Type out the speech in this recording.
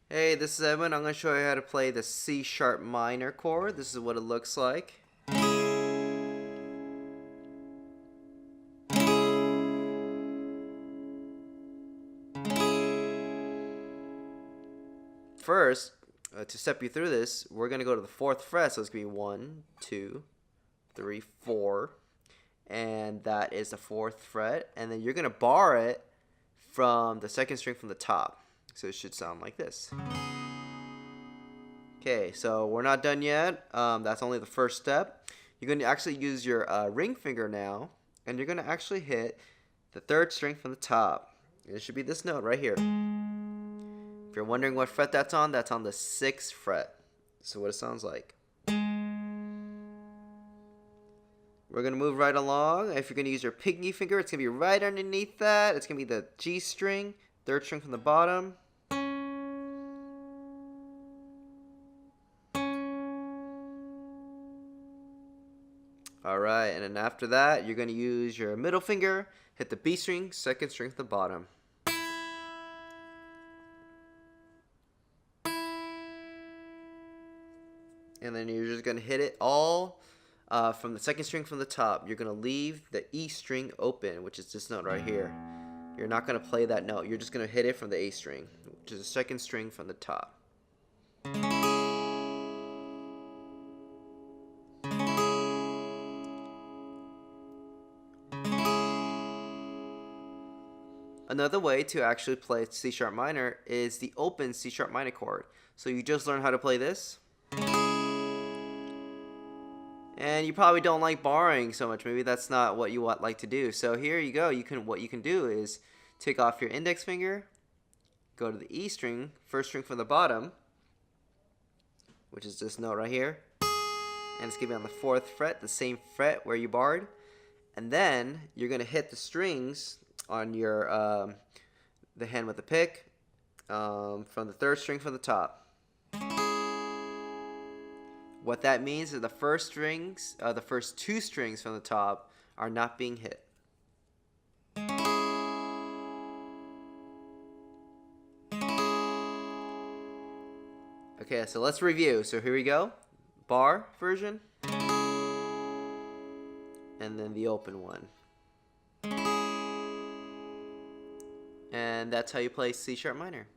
Hey, this is Edwin. I'm going to show you how to play the C sharp minor chord. This is what it looks like. First, to step you through this, we're going to go to the 4th fret. So it's going to be 1, 2, 3, 4. And that is the 4th fret. And then you're going to bar it from the 2nd string from the top. So it should sound like this. Okay, so we're not done yet. That's only the first step. You're going to actually use your ring finger now, and you're going to actually hit the 3rd string from the top. It should be this note right here. If you're wondering what fret that's on the 6th fret. So what it sounds like. We're going to move right along. If you're going to use your pinky finger, it's going to be right underneath that. It's going to be the G string, 3rd string from the bottom. Alright, and then after that, you're going to use your middle finger, hit the B string, 2nd string from the bottom. And then you're just going to hit it all from the 2nd string from the top. You're going to leave the E string open, which is this note right here. You're not going to play that note. You're just going to hit it from the A string, which is the 2nd string from the top. Another way to actually play C sharp minor is the open C sharp minor chord. So you just learn how to play this. And you probably don't like barring so much. Maybe that's not what you like to do. So here you go. What you can do is take off your index finger, go to the E string, 1st string from the bottom, which is this note right here. And it's going to be on the 4th fret, the same fret where you barred. And then you're going to hit the strings on your the hand with the pick from the 3rd string from the top. What that means is the first 2 strings from the top are not being hit. Okay, so let's review. So here we go. Bar version. And then the open one. And that's how you play C sharp minor.